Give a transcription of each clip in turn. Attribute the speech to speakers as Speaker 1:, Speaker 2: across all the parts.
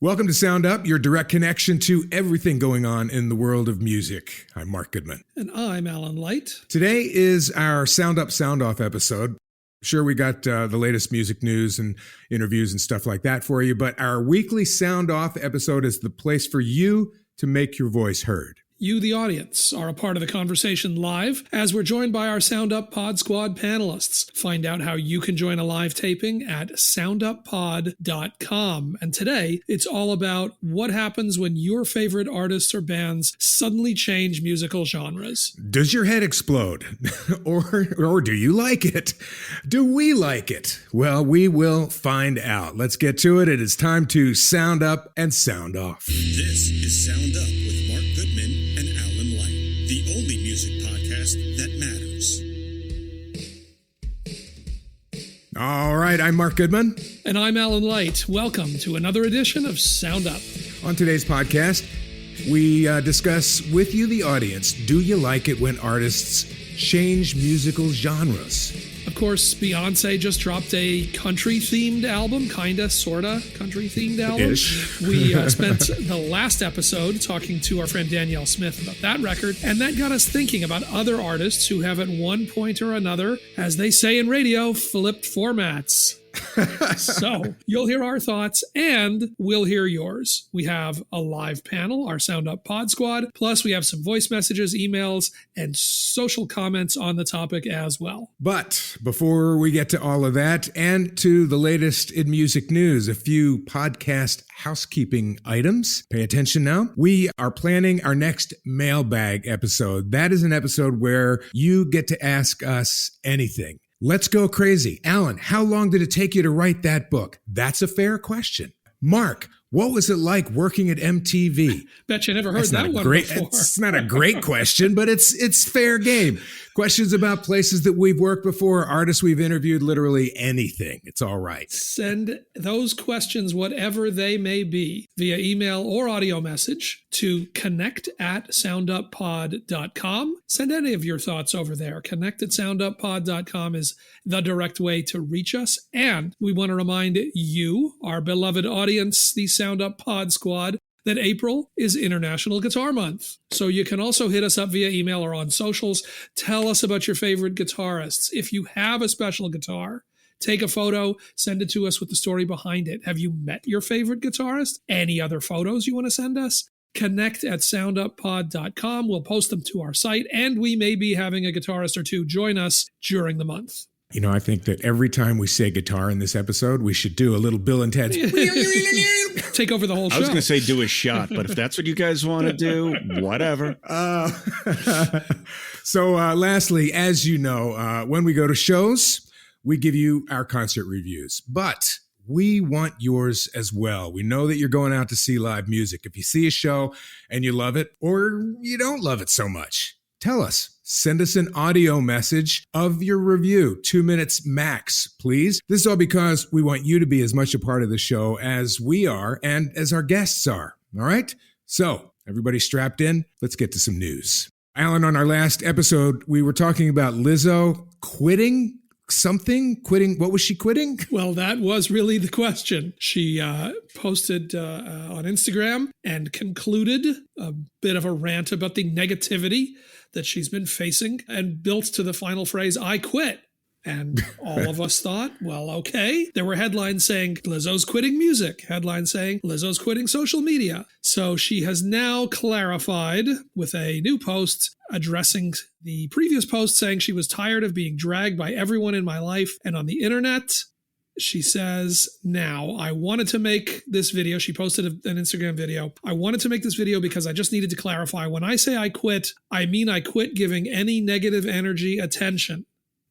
Speaker 1: Welcome to Sound Up, your direct connection to everything going on in the world of music. I'm Mark Goodman.
Speaker 2: And I'm Alan Light.
Speaker 1: Today is our Sound Up, Sound Off episode. Sure, we got the latest music news and interviews and stuff like that for you, but our weekly Sound Off episode is the place for you to make your voice heard.
Speaker 2: You, the audience, are a part of the conversation live as we're joined by our Sound Up Pod Squad panelists. Find out how you can join a live taping at sounduppod.com. And today, it's all about what happens when your favorite artists or bands suddenly change musical genres.
Speaker 1: Does your head explode? or do you like it? Do we like it? Well, we will find out. Let's get to it. It is time to sound up and sound off.
Speaker 3: This is Sound Up with Mark Goodman and Alan Light, the only music podcast that matters.
Speaker 1: All right, I'm Mark Goodman.
Speaker 2: And I'm Alan Light. Welcome to another edition of Sound Up.
Speaker 1: On today's podcast, we discuss with you, the audience, do you like it when artists change musical genres?
Speaker 2: Of course, Beyonce just dropped a country-themed album, sorta country-themed album.
Speaker 1: Ish.
Speaker 2: We spent the last episode talking to our friend Danielle Smith about that record, and that got us thinking about other artists who have at one point or another, as they say in radio, flipped formats. So you'll hear our thoughts and we'll hear yours. We have a live panel, our Sound Up Pod Squad, plus we have some voice messages, emails, and social comments on the topic as well.
Speaker 1: But before we get to all of that and to the latest in music news, a few podcast housekeeping items. Pay attention now. We are planning our next mailbag episode. That is an episode where you get to ask us anything. Let's go crazy. Alan, how long did it take you to write that book? That's a fair question. Mark, what was it like working at MTV?
Speaker 2: Bet you never heard that one before.
Speaker 1: It's not a great question, but it's fair game. Questions about places that we've worked before, artists we've interviewed, literally anything. It's all right.
Speaker 2: Send those questions, whatever they may be, via email or audio message to connect@sounduppod.com. Send any of your thoughts over there. Connect@sounduppod.com is the direct way to reach us. And we want to remind you, our beloved audience, the Sound Up Pod Squad, that April is International Guitar Month. So you can also hit us up via email or on socials. Tell us about your favorite guitarists. If you have a special guitar, take a photo, send it to us with the story behind it. Have you met your favorite guitarist? Any other photos you want to send us? Connect@sounduppod.com. We'll post them to our site, and we may be having a guitarist or two join us during the month.
Speaker 1: You know, I think that every time we say guitar in this episode, we should do a little Bill and Ted's.
Speaker 2: Take over the whole show.
Speaker 4: I was going to say do a shot, but if that's what you guys want to do, whatever.
Speaker 1: So lastly, as you know, when we go to shows, we give you our concert reviews. But we want yours as well. We know that you're going out to see live music. If you see a show and you love it or you don't love it so much, tell us. Send us an audio message of your review, 2 minutes max, please. This is all because we want you to be as much a part of the show as we are and as our guests are. All right? So, everybody strapped in? Let's get to some news. Alan, on our last episode, we were talking about Lizzo quitting something. What was she quitting?
Speaker 2: Well, that was really the question. She posted on Instagram and concluded a bit of a rant about the negativity that she's been facing and built to the final phrase, "I quit." And all of us thought, well, okay. There were headlines saying Lizzo's quitting music, headlines saying Lizzo's quitting social media. So she has now clarified with a new post addressing the previous post saying she was tired of being dragged by everyone in my life and on the internet. She says, now, I wanted to make this video. She posted an Instagram video. I wanted to make this video because I just needed to clarify. When I say I quit, I mean I quit giving any negative energy attention.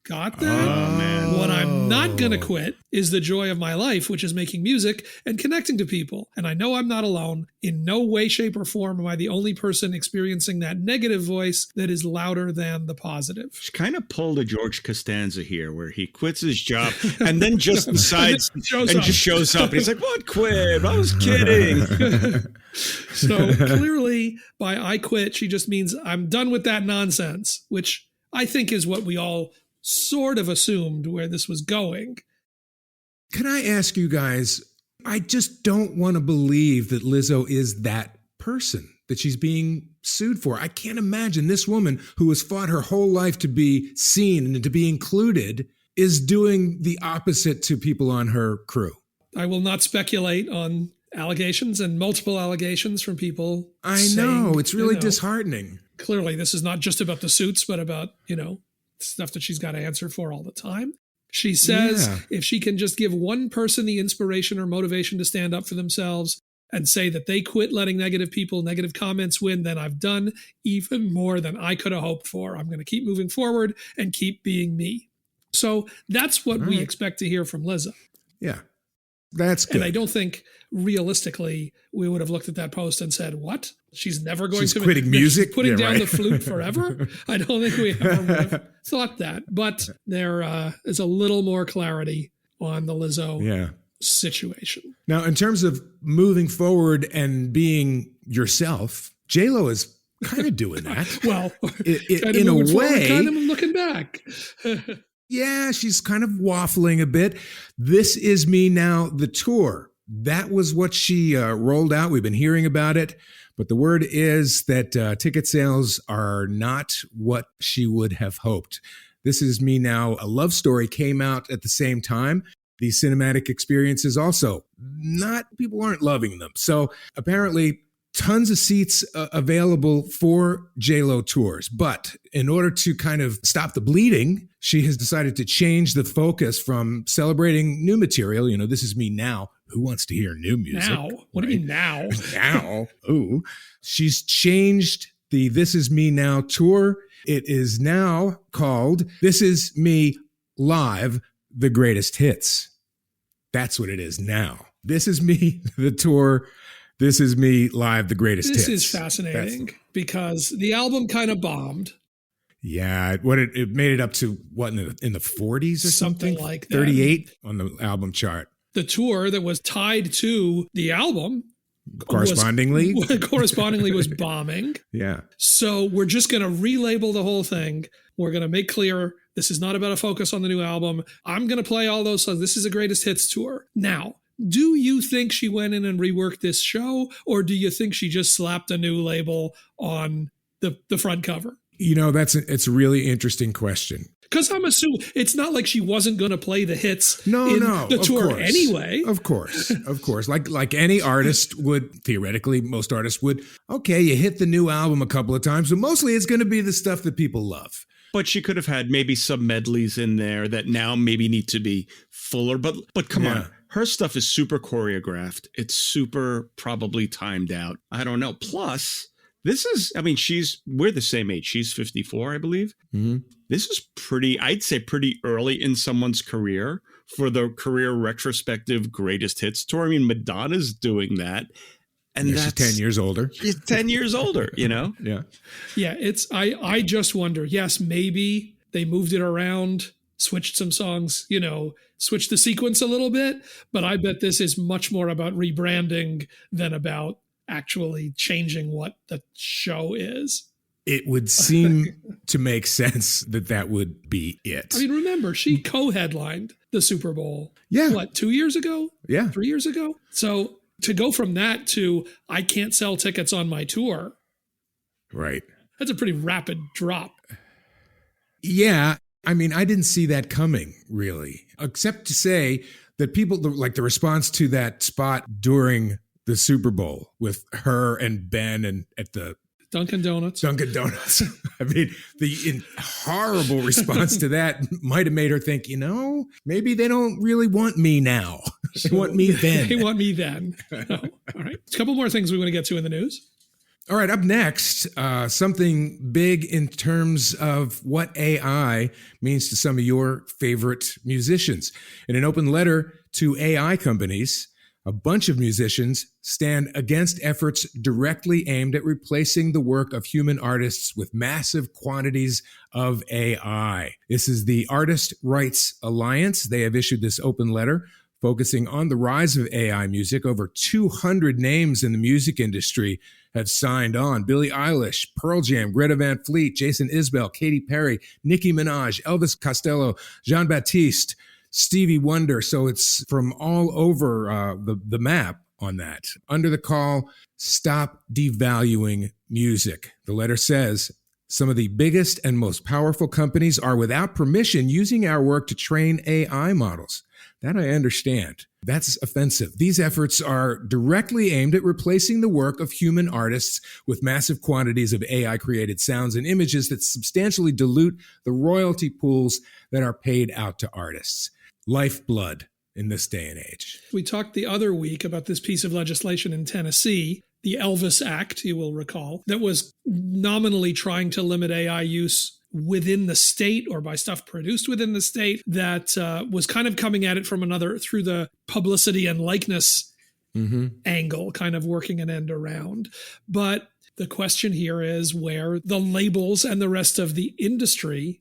Speaker 2: Got that?
Speaker 4: Oh, man.
Speaker 2: What I'm not going to quit is the joy of my life, which is making music and connecting to people. And I know I'm not alone. In no way, shape, or form am I the only person experiencing that negative voice that is louder than the positive.
Speaker 4: She kind of pulled a George Costanza here, where he quits his job and then just decides and just shows up. And he's like, what quit? I was kidding.
Speaker 2: So clearly, by I quit, she just means I'm done with that nonsense, which I think is what we all sort of assumed where this was going.
Speaker 1: Can I ask you guys, I just don't want to believe that Lizzo is that person that she's being sued for. I can't imagine this woman who has fought her whole life to be seen and to be included is doing the opposite to people on her crew.
Speaker 2: I will not speculate on allegations and multiple allegations from people.
Speaker 1: I know. It's really disheartening.
Speaker 2: Clearly, this is not just about the suits, but about, stuff that she's got to answer for all the time. She says if she can just give one person the inspiration or motivation to stand up for themselves and say that they quit letting negative comments win, then I've done even more than I could have hoped for. I'm going to keep moving forward and keep being me. So that's what we expect to hear from Lizzo.
Speaker 1: Yeah, that's good.
Speaker 2: And I don't think realistically we would have looked at that post and said, what? She's never going
Speaker 1: to quitting music?
Speaker 2: She's putting down the flute forever? I don't think we ever would have thought that. But there is a little more clarity on the Lizzo situation.
Speaker 1: Now, in terms of moving forward and being yourself, J-Lo is kind of doing that.
Speaker 2: Well,
Speaker 1: in a way.
Speaker 2: Kind of looking back.
Speaker 1: Yeah, she's kind of waffling a bit. This Is Me Now, the tour. That was what she rolled out. We've been hearing about it. But the word is that ticket sales are not what she would have hoped. This Is Me Now, a love story, came out at the same time. These cinematic experiences also, people aren't loving them. So apparently tons of seats available for J-Lo tours. But in order to kind of stop the bleeding, she has decided to change the focus from celebrating new material. This Is Me Now. Who wants to hear new music?
Speaker 2: Now? What do you mean now?
Speaker 1: Now. Ooh. She's changed the This Is Me Now tour. It is now called This Is Me Live, the Greatest Hits. That's what it is now. This Is Me, the tour. This Is Me Live, the Greatest Hits.
Speaker 2: This is fascinating because the album kind of bombed.
Speaker 1: Yeah, it made it up to what in the 40s or something
Speaker 2: like that.
Speaker 1: 38 on the album chart.
Speaker 2: The tour that was tied to the album
Speaker 1: correspondingly
Speaker 2: was bombing.
Speaker 1: Yeah.
Speaker 2: So we're just going to relabel the whole thing. We're going to make clear this is not about a focus on the new album. I'm going to play all those songs. This is a greatest hits tour. Now, do you think she went in and reworked this show, or do you think she just slapped a new label on the front cover?
Speaker 1: It's a really interesting question.
Speaker 2: Because I'm assuming it's not like she wasn't going to play the hits
Speaker 1: in
Speaker 2: the tour anyway.
Speaker 1: Of course. Like any artist would, theoretically, most artists would, okay, you hit the new album a couple of times, but mostly it's going to be the stuff that people love.
Speaker 4: But she could have had maybe some medleys in there that now maybe need to be fuller. But come on. Her stuff is super choreographed. It's super probably timed out. I don't know. Plus, we're the same age. She's 54, I believe.
Speaker 1: Mm-hmm.
Speaker 4: This is I'd say pretty early in someone's career for the career retrospective greatest hits tour. I mean, Madonna's doing that. And
Speaker 1: she's 10 years older.
Speaker 4: She's 10 years older,
Speaker 1: Yeah.
Speaker 2: Yeah, I just wonder, yes, maybe they moved it around, switched some songs, switched the sequence a little bit, but I bet this is much more about rebranding than about actually changing what the show is.
Speaker 1: It would seem to make sense that would be it.
Speaker 2: I mean, remember, she co-headlined the Super Bowl.
Speaker 1: Yeah.
Speaker 2: 2 years ago?
Speaker 1: Yeah.
Speaker 2: 3 years ago? So to go from that to I can't sell tickets on my tour.
Speaker 1: Right.
Speaker 2: That's a pretty rapid drop.
Speaker 1: Yeah. I mean, I didn't see that coming, really, except to say that people, like the response to that spot during the Super Bowl with her and Ben and at the
Speaker 2: Dunkin' Donuts.
Speaker 1: I mean, the horrible response to that might have made her think, maybe they don't really want me now. They want me then.
Speaker 2: They want me then. Oh, all right. A couple more things we want to get to in the news.
Speaker 1: All right. Up next, something big in terms of what AI means to some of your favorite musicians. In an open letter to AI companies, a bunch of musicians stand against efforts directly aimed at replacing the work of human artists with massive quantities of AI. This is the Artist Rights Alliance. They have issued this open letter focusing on the rise of AI music. Over 200 names in the music industry have signed on. Billie Eilish, Pearl Jam, Greta Van Fleet, Jason Isbell, Katy Perry, Nicki Minaj, Elvis Costello, Jean-Baptiste, Stevie Wonder. So it's from all over the map on that. Under the call, stop devaluing music. The letter says, some of the biggest and most powerful companies are without permission using our work to train AI models. That I understand. That's offensive. These efforts are directly aimed at replacing the work of human artists with massive quantities of AI-created sounds and images that substantially dilute the royalty pools that are paid out to artists. Lifeblood in this day and age.
Speaker 2: We talked the other week about this piece of legislation in Tennessee, the Elvis Act, you will recall, that was nominally trying to limit AI use within the state or by stuff produced within the state, that was kind of coming at it from through the publicity and likeness angle, kind of working an end around. But the question here is where the labels and the rest of the industry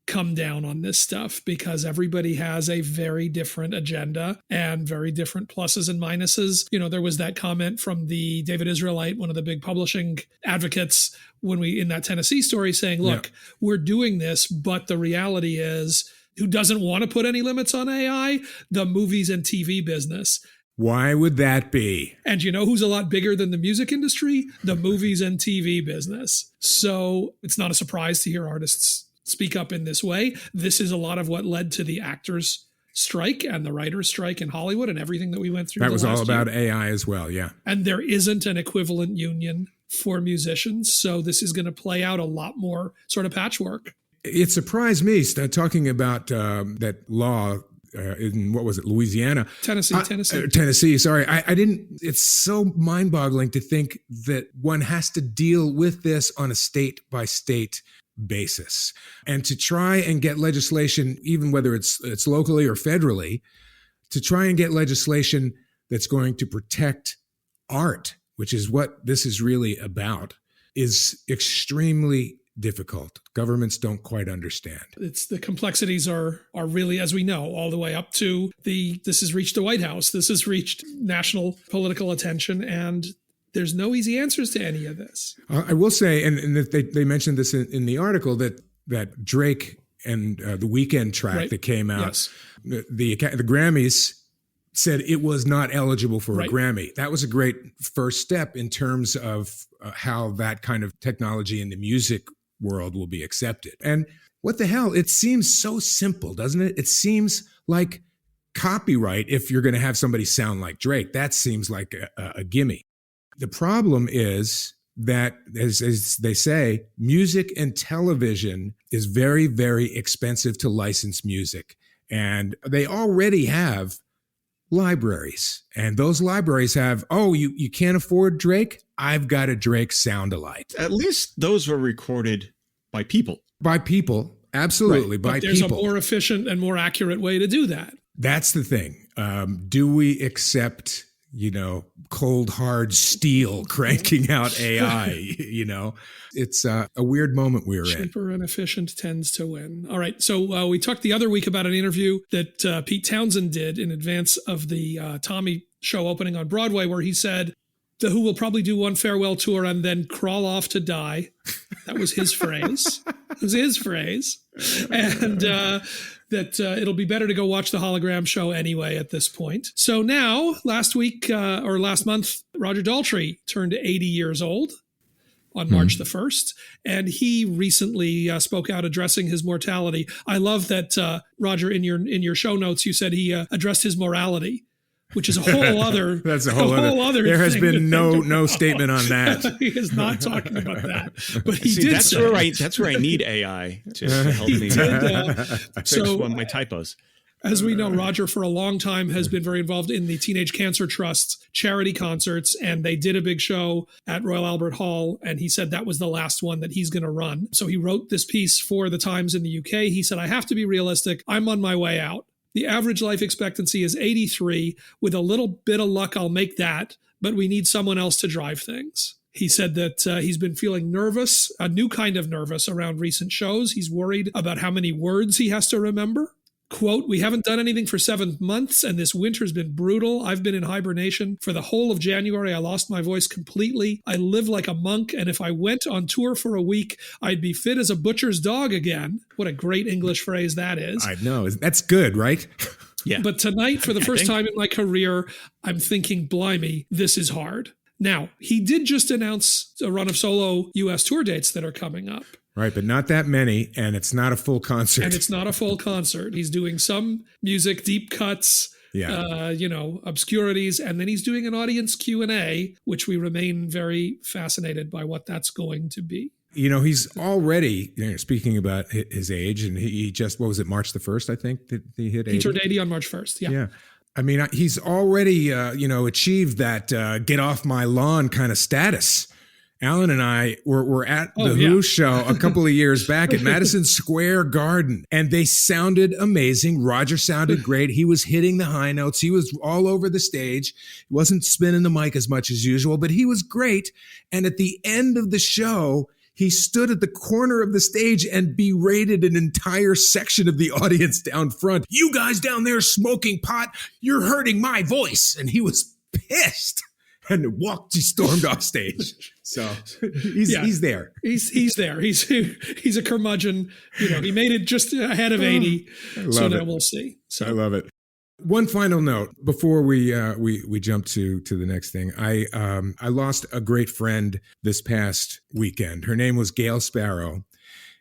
Speaker 2: come down on this stuff, because everybody has a very different agenda and very different pluses and minuses. You know, there was that comment from the David Israelite, one of the big publishing advocates, in that Tennessee story, saying, look, we're doing this, but the reality is, who doesn't want to put any limits on AI? The movies and TV business.
Speaker 1: Why would that be?
Speaker 2: And you know who's a lot bigger than the music industry? The movies and TV business. So it's not a surprise to hear artists speak up in this way. This is a lot of what led to the actors' strike and the writers' strike in Hollywood and everything that we went through.
Speaker 1: That was all about AI as well, yeah.
Speaker 2: And there isn't an equivalent union for musicians, so this is going to play out a lot more sort of patchwork.
Speaker 1: It surprised me, talking about that law in, what was it, Louisiana? Tennessee, sorry. I didn't, it's so mind-boggling to think that one has to deal with this on a state-by-state basis, and to try and get legislation, even whether it's locally or federally, to try and get legislation that's going to protect art, which is what this is really about, is extremely difficult. Governments don't quite understand.
Speaker 2: It's the complexities are really, as we know, all the way up to this has reached the White House. This has reached national political attention, and there's no easy answers to any of this. I
Speaker 1: will say, and they mentioned this in the article, that Drake and the Weeknd track that came out, the Grammys said it was not eligible for a Grammy. That was a great first step in terms of how that kind of technology in the music world will be accepted. And what the hell? It seems so simple, doesn't it? It seems like copyright, if you're going to have somebody sound like Drake, that seems like a gimme. The problem is that, as they say, music and television is very, very expensive to license music. And they already have libraries. And those libraries have, you can't afford Drake? I've got a Drake sound-alike.
Speaker 4: At least those were recorded by people.
Speaker 1: By people, absolutely, by people.
Speaker 2: There's a more efficient and more accurate way to do that.
Speaker 1: That's the thing. Do we accept, cold, hard steel cranking out AI? It's a weird moment we're in.
Speaker 2: Cheaper and efficient tends to win. All right. So we talked the other week about an interview that Pete Townsend did in advance of the Tommy show opening on Broadway, where he said, The Who will probably do one farewell tour and then crawl off to die. That was his phrase. It was his phrase. And that it'll be better to go watch the hologram show anyway at this point. So now, last month, Roger Daltrey turned 80 years old on March the 1st. And he recently spoke out addressing his mortality. I love that, Roger, in your show notes, you said he addressed his morality, which is a whole other.
Speaker 1: That's a whole other. There has been no statement on that.
Speaker 2: He is not talking about that, but he did.
Speaker 4: That's where I need AI to help me fix one of my typos.
Speaker 2: As we know, Roger for a long time has been very involved in the Teenage Cancer Trust's charity concerts, and they did a big show at Royal Albert Hall, and he said that was the last one that he's going to run. So he wrote this piece for the Times in the UK. He said, I have to be realistic. I'm on my way out. The average life expectancy is 83. With a little bit of luck, I'll make that, but we need someone else to drive things. He said that he's been feeling nervous, a new kind of nervous around recent shows. He's worried about how many words he has to remember. Quote, we haven't done anything for 7 months and this winter's been brutal. I've been in hibernation. For the whole of January, I lost my voice completely. I live like a monk, and if I went on tour for a week, I'd be fit as a butcher's dog again. What a great English phrase that is.
Speaker 1: I know. That's good, right?
Speaker 4: Yeah.
Speaker 2: But tonight, for the first time in my career, I'm thinking, blimey, this is hard. Now, he did just announce a run of solo U.S. tour dates that are coming up.
Speaker 1: Right, but not that many, and it's not a full concert.
Speaker 2: And it's not a full concert. He's doing some music, deep cuts, obscurities, and then he's doing an audience Q&A, which we remain very fascinated by what that's going to be.
Speaker 1: He's already, speaking about his age, and he just, what was it, March the 1st, I think, that he hit 80?
Speaker 2: He turned 80 on March 1st, yeah.
Speaker 1: I mean, he's already, achieved that get off my lawn kind of status. Alan and I were at the Who show a couple of years back at Madison Square Garden, and they sounded amazing. Roger sounded great. He was hitting the high notes. He was all over the stage. He wasn't spinning the mic as much as usual, but he was great. And at the end of the show, he stood at the corner of the stage and berated an entire section of the audience down front. You guys down there smoking pot, you're hurting my voice. And he was pissed. And he stormed off stage. So he's there.
Speaker 2: He's there. He's a curmudgeon. He made it just ahead of 80. So now we'll see. So
Speaker 1: I love it. One final note before we jump to the next thing. I lost a great friend this past weekend. Her name was Gale Sparrow,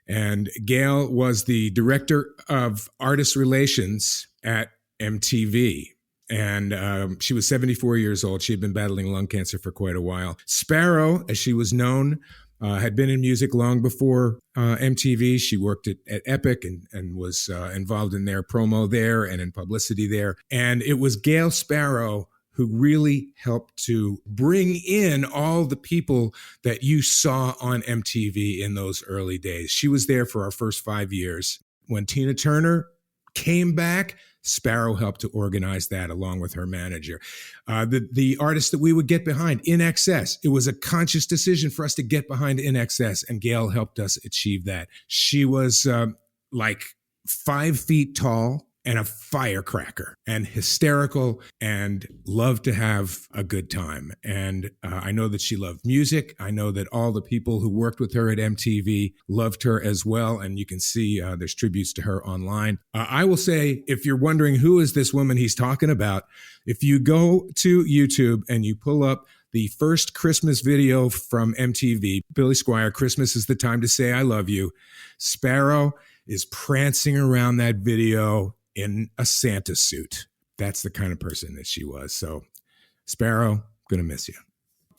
Speaker 1: and Gale was the director of artist relations at MTV. And she was 74 years old. She had been battling lung cancer for quite a while. Sparrow, as she was known, had been in music long before MTV. She worked at Epic and was involved in their promo there and in publicity there. And it was Gale Sparrow who really helped to bring in all the people that you saw on MTV in those early days. She was there for our first 5 years. When Tina Turner came back, Sparrow helped to organize that along with her manager. The artists that we would get behind, In Excess, it was a conscious decision for us to get behind In Excess, and Gale helped us achieve that. She was like 5 feet tall and a firecracker and hysterical and loved to have a good time. And I know that she loved music. I know that all the people who worked with her at MTV loved her as well. And you can see there's tributes to her online. I will say, if you're wondering who is this woman he's talking about, if you go to YouTube and you pull up the first Christmas video from MTV, Billy Squier, Christmas is the Time to Say I Love You, Sparrow is prancing around that video in a Santa suit. That's the kind of person that she was. So, Sparrow, gonna miss you.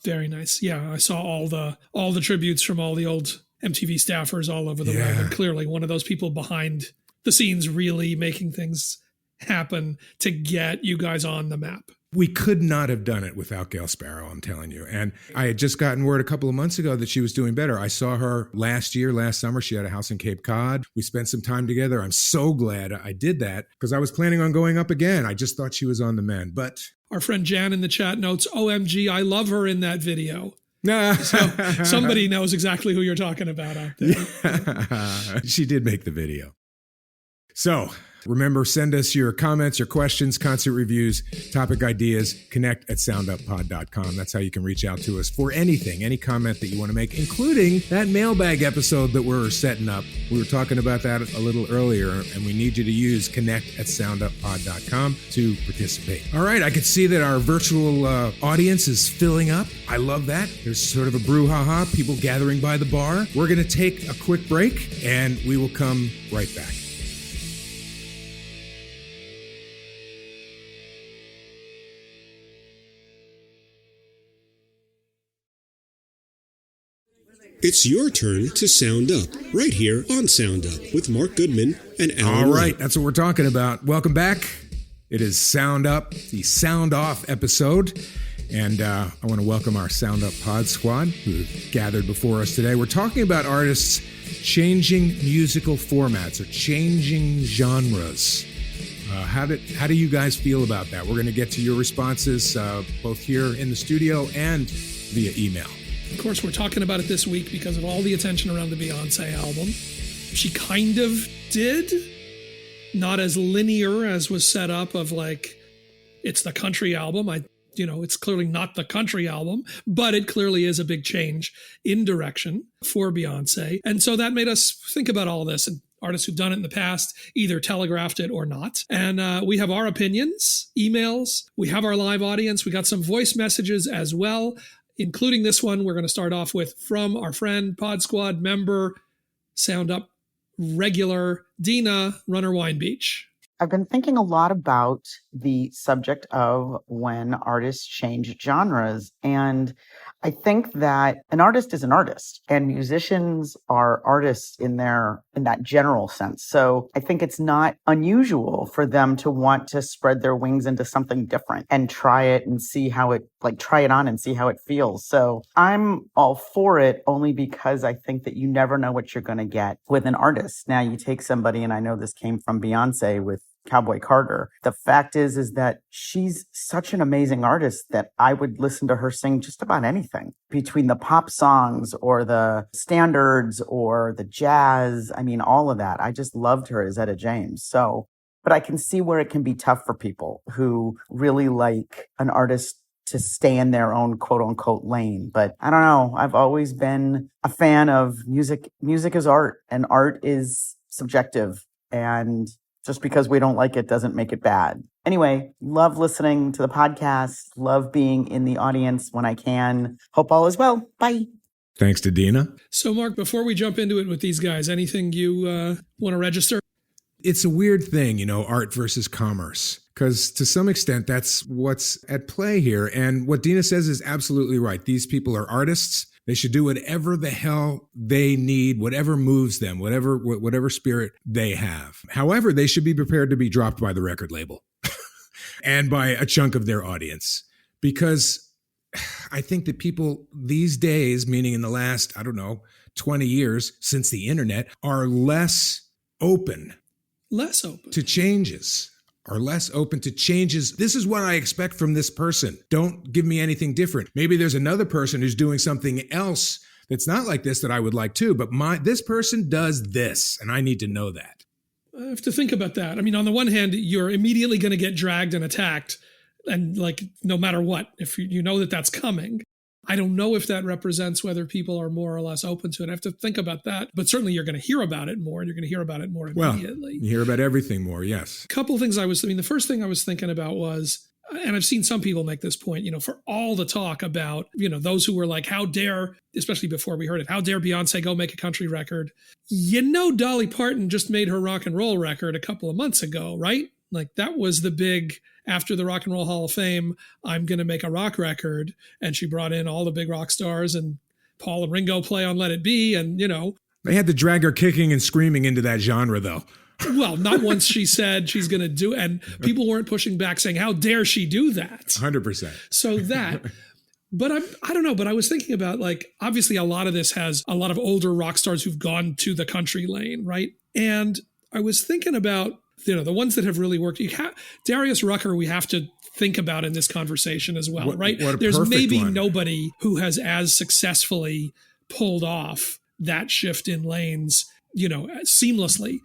Speaker 2: Very nice. Yeah, I saw all the tributes from all the old MTV staffers all over the web. And clearly one of those people behind the scenes really making things happen to get you guys on the map.
Speaker 1: We could not have done it without Gale Sparrow, I'm telling you. And I had just gotten word a couple of months ago that she was doing better. I saw her last summer. She had a house in Cape Cod. We spent some time together. I'm so glad I did that because I was planning on going up again. I just thought she was on the mend. But
Speaker 2: our friend Jan in the chat notes, OMG, I love her in that video. So somebody knows exactly who you're talking about out there.
Speaker 1: Yeah. She did make the video. So remember, send us your comments, your questions, concert reviews, topic ideas, connect@sounduppod.com. That's how you can reach out to us for anything, any comment that you want to make, including that mailbag episode that we're setting up. We were talking about that a little earlier, and we need you to use connect@sounduppod.com to participate. All right, I can see that our virtual audience is filling up. I love that. There's sort of a brouhaha, people gathering by the bar. We're going to take a quick break, and we will come right back.
Speaker 3: It's your turn to sound up, right here on Sound Up with Mark Goodman and Alan
Speaker 1: All right,
Speaker 3: White.
Speaker 1: that's what we're talking about. Welcome back. It is Sound Up, the Sound Off episode. And I want to welcome our Sound Up Pod squad who gathered before us today. We're talking about artists changing musical formats or changing genres. How do you guys feel about that? We're going to get to your responses both here in the studio and via email.
Speaker 2: Of course, we're talking about it this week because of all the attention around the Beyonce album. She kind of did not as linear as was set up of like, it's the country album. It's clearly not the country album, but it clearly is a big change in direction for Beyonce. And so that made us think about all this, and artists who've done it in the past either telegraphed it or not. And we have our opinions, emails. We have our live audience. We got some voice messages as well, including this one we're going to start off with from our friend, Pod Squad member, Sound Up regular Dina Runner Wine Beach.
Speaker 5: I've been thinking a lot about the subject of when artists change genres. And I think that an artist is an artist and musicians are artists in that general sense. So I think it's not unusual for them to want to spread their wings into something different and try it and see how it, try it on and see how it feels. So I'm all for it only because I think that you never know what you're going to get with an artist. Now you take somebody, and I know this came from Beyonce with Cowboy Carter. The fact is that she's such an amazing artist that I would listen to her sing just about anything, between the pop songs or the standards or the jazz. I mean, all of that. I just loved her as Etta James. So, but I can see where it can be tough for people who really like an artist to stay in their own quote unquote lane. But I don't know. I've always been a fan of music. Music is art, and art is subjective. And just because we don't like it doesn't make it bad. Anyway, love listening to the podcast. Love being in the audience when I can. Hope all is well. Bye.
Speaker 1: Thanks to Dina.
Speaker 2: So, Mark, before we jump into it with these guys, anything you want to register?
Speaker 1: It's a weird thing, art versus commerce, because to some extent, that's what's at play here. And what Dina says is absolutely right. These people are artists. They should do whatever the hell they need, whatever moves them, whatever spirit they have. However, they should be prepared to be dropped by the record label and by a chunk of their audience. Because I think that people these days, meaning in the last, 20 years since the internet, are less open to changes. Are less open to changes. This is what I expect from this person. Don't give me anything different. Maybe there's another person who's doing something else that's not like this that I would like too, but this person does this, and I need to know that.
Speaker 2: I have to think about that. I mean, on the one hand, you're immediately going to get dragged and attacked, and no matter what, if you know that that's coming. I don't know if that represents whether people are more or less open to it. I have to think about that. But certainly you're going to hear about it more, and you're going to hear about it more immediately.
Speaker 1: You hear about everything more, yes.
Speaker 2: A couple of things the first thing I was thinking about was, and I've seen some people make this point, for all the talk about, those who were like, how dare, especially before we heard it, how dare Beyonce go make a country record? Dolly Parton just made her rock and roll record a couple of months ago, right? That was the big, after the Rock and Roll Hall of Fame, I'm going to make a rock record. And she brought in all the big rock stars, and Paul and Ringo play on Let It Be. And,
Speaker 1: They had to drag her kicking and screaming into that genre, though.
Speaker 2: Well, not once she said she's going to do, and people weren't pushing back saying, how dare she do that?
Speaker 1: 100%.
Speaker 2: So that, but I don't know, but I was thinking about obviously a lot of this has a lot of older rock stars who've gone to the country lane, right? And I was thinking about, the ones that have really worked. Darius Rucker, we have to think about in this conversation as well, right? There's maybe nobody who has as successfully pulled off that shift in lanes, seamlessly.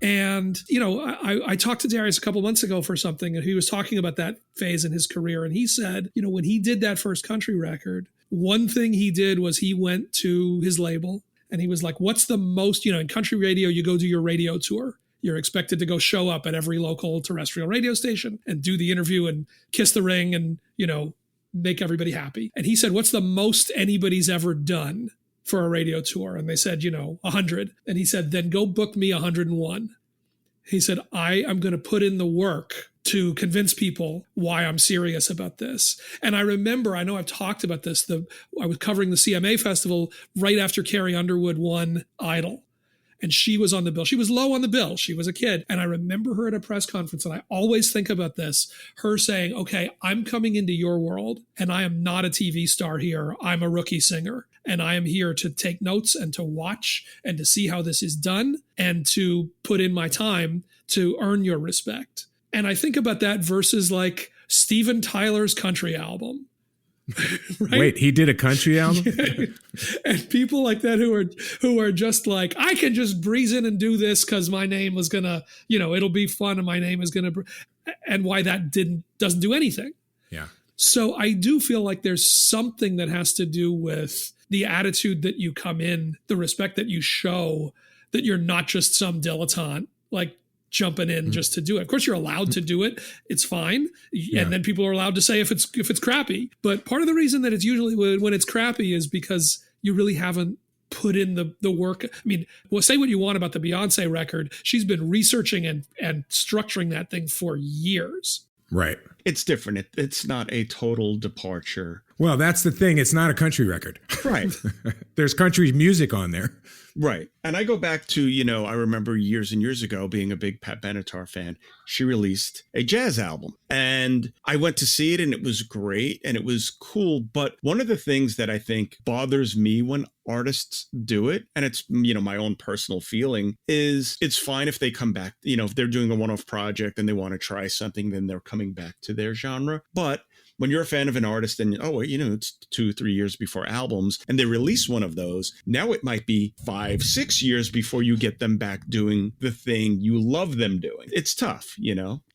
Speaker 2: And, I talked to Darius a couple months ago for something, and he was talking about that phase in his career. And he said, when he did that first country record, one thing he did was he went to his label and he was like, what's the most, in country radio, you go do your radio tour. You're expected to go show up at every local terrestrial radio station and do the interview and kiss the ring and, make everybody happy. And he said, what's the most anybody's ever done for a radio tour? And they said, 100. And he said, then go book me 101. He said, I am going to put in the work to convince people why I'm serious about this. And I remember, I know I've talked about this, I was covering the CMA Festival right after Carrie Underwood won Idol. And she was on the bill. She was low on the bill. She was a kid. And I remember her at a press conference, and I always think about this, her saying, okay, I'm coming into your world, and I am not a TV star here. I'm a rookie singer, and I am here to take notes and to watch and to see how this is done and to put in my time to earn your respect. And I think about that versus Steven Tyler's country album. Right?
Speaker 1: Wait, he did a country album?
Speaker 2: And people like that who are just like, I can just breeze in and do this because my name was gonna, it'll be fun and my name is gonna, and why that doesn't do anything.
Speaker 1: Yeah.
Speaker 2: So I do feel like there's something that has to do with the attitude that you come in, the respect that you show, that you're not just some dilettante, like jumping in just to do it. Of course, you're allowed to do it. It's fine.
Speaker 1: Yeah.
Speaker 2: And then people are allowed to say if it's crappy. But part of the reason that it's usually when it's crappy is because you really haven't put in the work. I mean, well, say what you want about the Beyonce record. She's been researching and structuring that thing for years.
Speaker 1: Right.
Speaker 4: It's different. It's not a total departure.
Speaker 1: Well, that's the thing. It's not a country record.
Speaker 4: Right.
Speaker 1: There's country music on there.
Speaker 4: Right. And I go back to, I remember years and years ago being a big Pat Benatar fan. She released a jazz album and I went to see it and it was great and it was cool. But one of the things that I think bothers me when artists do it, and it's, my own personal feeling, is it's fine if they come back, if they're doing a one-off project and they want to try something, then they're coming back to their genre. But when you're a fan of an artist and, it's 2-3 years before albums and they release one of those, now it might be 5-6 years before you get them back doing the thing you love them doing. It's tough,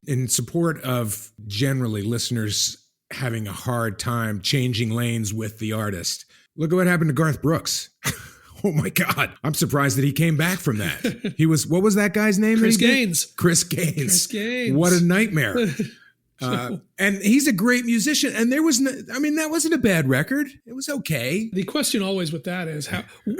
Speaker 1: In support of generally listeners having a hard time changing lanes with the artist, look at what happened to Garth Brooks. Oh my God. I'm surprised that he came back from that. What was that guy's name?
Speaker 2: Chris Gaines.
Speaker 1: Chris Gaines. What a nightmare. And he's a great musician. And there was, that wasn't a bad record. It was okay.
Speaker 2: The question always with that is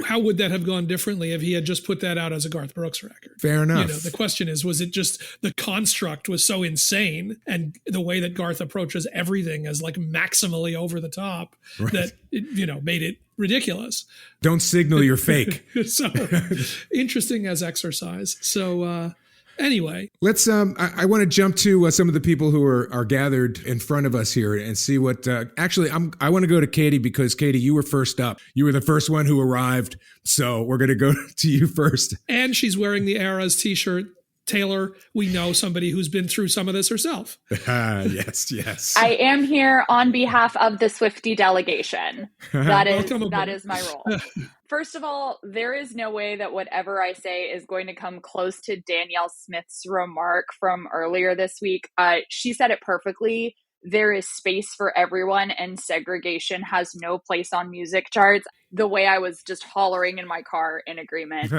Speaker 2: how would that have gone differently if he had just put that out as a Garth Brooks record?
Speaker 1: Fair enough.
Speaker 2: The question is, was it just the construct was so insane and the way that Garth approaches everything as like maximally over the top that it, made it ridiculous.
Speaker 1: Don't signal you're fake.
Speaker 2: So interesting as exercise. So, anyway,
Speaker 1: let's. I want to jump to some of the people who are gathered in front of us here and see what. Actually, I want to go to Katie because Katie, you were first up. You were the first one who arrived, so we're going to go to you first.
Speaker 2: And she's wearing the Eras T-shirt. Taylor, we know somebody who's been through some of this herself.
Speaker 1: Yes.
Speaker 6: I am here on behalf of the Swiftie delegation. That is my role. First of all, there is no way that whatever I say is going to come close to Danielle Smith's remark from earlier this week. She said it perfectly. There is space for everyone and segregation has no place on music charts. The way I was just hollering in my car in agreement.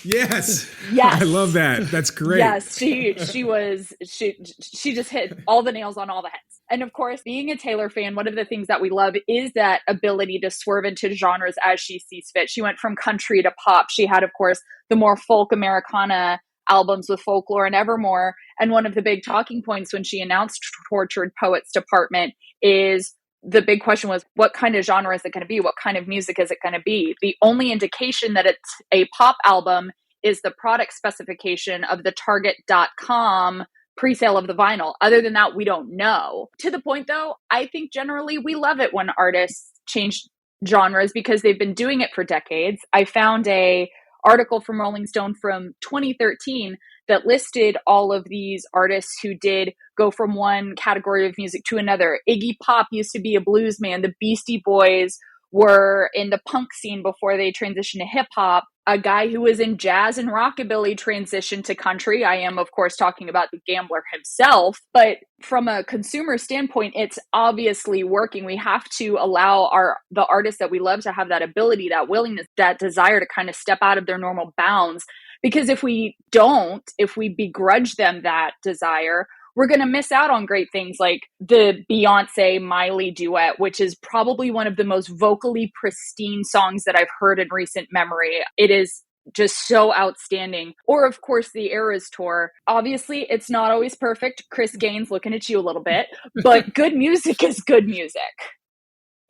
Speaker 1: Yes. I love that. That's great.
Speaker 6: Yes, she just hit all the nails on all the heads. And of course, being a Taylor fan, one of the things that we love is that ability to swerve into genres as she sees fit. She went from country to pop. She had, of course, the more folk Americana albums with Folklore and Evermore. And one of the big talking points when she announced Tortured Poets Department is the big question was, what kind of genre is it going to be? What kind of music is it going to be? The only indication that it's a pop album is the product specification of the Target.com pre-sale of the vinyl. Other than that, we don't know. To the point though, I think generally we love it when artists change genres because they've been doing it for decades. I found a article from Rolling Stone from 2013 that listed all of these artists who did go from one category of music to another. Iggy Pop used to be a blues man. The Beastie Boys were in the punk scene before they transitioned to hip hop. A guy who was in jazz and rockabilly transitioned to country. I am, of course, talking about the Gambler himself. But from a consumer standpoint, it's obviously working. We have to allow the artists that we love to have that ability, that willingness, that desire to kind of step out of their normal bounds. Because if we don't, if we begrudge them that desire, we're going to miss out on great things like the Beyonce Miley duet, which is probably one of the most vocally pristine songs that I've heard in recent memory. It is just so outstanding. Or, of course, the Eras tour. Obviously, it's not always perfect. Chris Gaines looking at you a little bit, but good music is good music.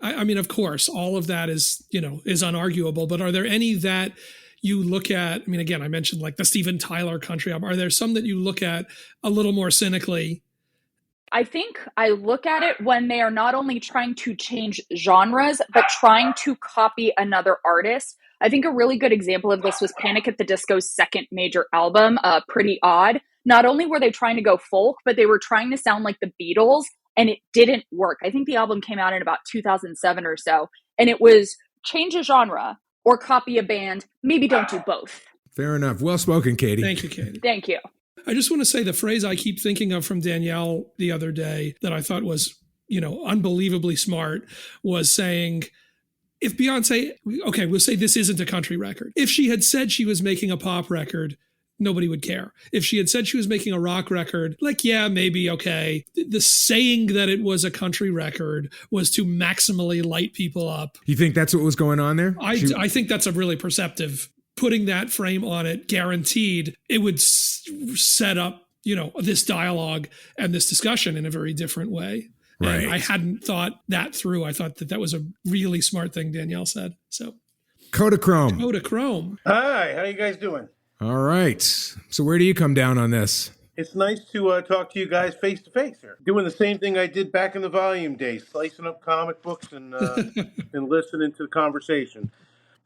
Speaker 2: I mean, of course, all of that is unarguable. But are there any that you look at? I mean, again, I mentioned like the Steven Tyler country album. Are there some that you look at a little more cynically?
Speaker 6: I think I look at it when they are not only trying to change genres, but trying to copy another artist. I think a really good example of this was Panic at the Disco's second major album, Pretty Odd. Not only were they trying to go folk, but they were trying to sound like the Beatles and it didn't work. I think the album came out in about 2007 or so, and it was change a genre or copy a band. Maybe don't do both.
Speaker 1: Fair enough. Well spoken, Katie.
Speaker 2: Thank you, Katie.
Speaker 6: Thank you.
Speaker 2: I just want to say the phrase I keep thinking of from Danielle the other day that I thought was, unbelievably smart was saying, if Beyonce, okay, we'll say this isn't a country record. If she had said she was making a pop record, nobody would care. If she had said she was making a rock record, yeah, maybe, okay. The saying that it was a country record was to maximally light people up.
Speaker 1: You think that's what was going on there?
Speaker 2: I think that's a really perceptive, putting that frame on it, guaranteed it would set up, this dialogue and this discussion in a very different way.
Speaker 1: Right.
Speaker 2: And I hadn't thought that through. I thought that was a really smart thing Danielle said. So
Speaker 1: Kodachrome.
Speaker 2: Kodachrome.
Speaker 7: Hi, how you guys doing?
Speaker 1: All right. So where do you come down on this?
Speaker 7: It's nice to talk to you guys face to face here. Doing the same thing I did back in the volume days, slicing up comic books and and listening to the conversation.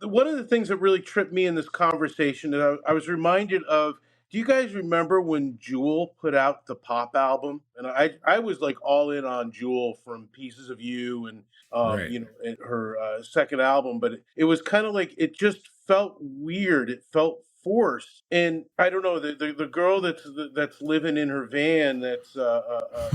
Speaker 7: One of the things that really tripped me in this conversation, that I was reminded of, do you guys remember when Jewel put out the pop album? And I was like all in on Jewel from Pieces of You and
Speaker 1: Right.
Speaker 7: and her second album, but it was kind of like, it just felt weird. It felt forced. And I don't know, the girl that's living in her van, that's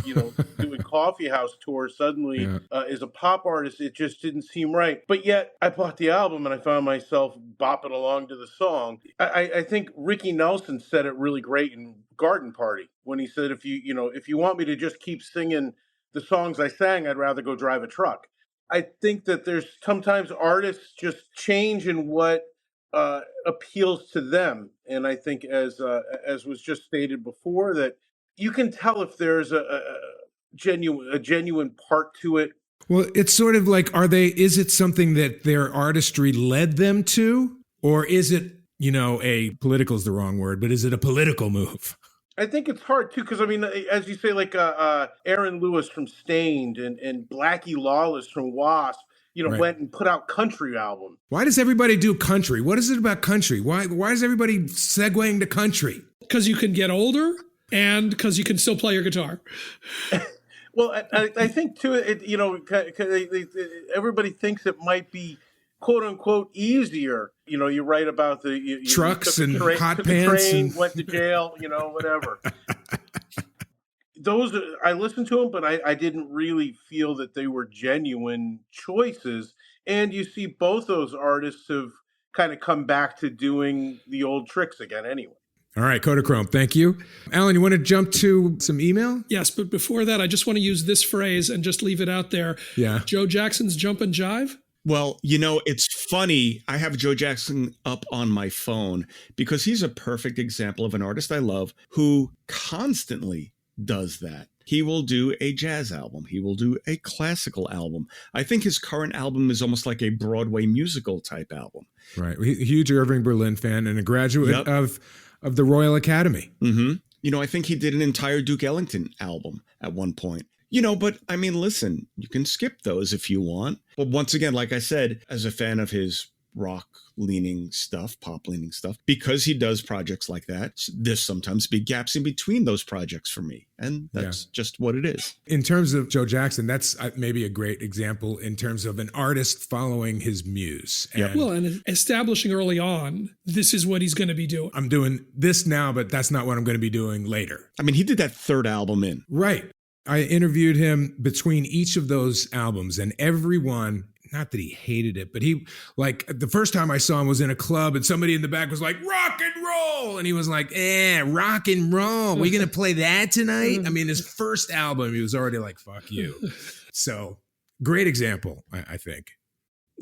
Speaker 7: doing coffee house tours, suddenly is a pop artist. It just didn't seem right. But yet I bought the album and I found myself bopping along to the song. I think Ricky Nelson said it really great in Garden Party when he said, if you want me to just keep singing the songs I sang, I'd rather go drive a truck. I think that there's sometimes artists just change in what appeals to them, and I think, as was just stated before, that you can tell if there's a genuine part to it.
Speaker 1: Well, it's sort of like, is it something that their artistry led them to, or is it, political is the wrong word, but is it a political move?
Speaker 7: I think it's hard too, because I mean, as you say, like Aaron Lewis from Stained and Blackie Lawless from Wasp,
Speaker 1: Right.
Speaker 7: went and put out country album.
Speaker 1: Why does everybody do country? What is it about country? Why is everybody segueing to country?
Speaker 2: Because you can get older and because you can still play your guitar.
Speaker 7: Well, I think too, everybody thinks it might be quote unquote easier. You write about the
Speaker 1: trucks and hot
Speaker 7: took
Speaker 1: pants,
Speaker 7: the train,
Speaker 1: and
Speaker 7: went to jail, whatever. Those, I listened to them, but I didn't really feel that they were genuine choices. And you see both those artists have kind of come back to doing the old tricks again anyway.
Speaker 1: All right, Kodachrome, thank you. Alan, you want to jump to some email?
Speaker 2: Yes, but before that, I just want to use this phrase and just leave it out there.
Speaker 1: Yeah.
Speaker 2: Joe Jackson's Jump and Jive.
Speaker 4: Well, it's funny. I have Joe Jackson up on my phone because he's a perfect example of an artist I love who constantly does that. He will do a jazz album. He will do a classical album. I think his current album is almost like a Broadway musical type album.
Speaker 1: Right. Huge Irving Berlin fan and a graduate of the Royal Academy.
Speaker 4: Mm-hmm. I think he did an entire Duke Ellington album at one point. But I mean, listen, you can skip those if you want. But once again, like I said, as a fan of his rock-leaning stuff, pop-leaning stuff, because he does projects like that, there's sometimes big gaps in between those projects for me. And that's just what it is.
Speaker 1: In terms of Joe Jackson, that's maybe a great example in terms of an artist following his muse.
Speaker 2: And establishing early on, this is what he's going to be doing.
Speaker 1: I'm doing this now, but that's not what I'm going to be doing later.
Speaker 4: I mean, he did that third album in.
Speaker 1: Right. I interviewed him between each of those albums, and everyone, not that he hated it, but he, like, the first time I saw him was in a club and somebody in the back was like, rock and roll. And he was like, rock and roll. We going to play that tonight? I mean, his first album, he was already like, fuck you. So great example, I think.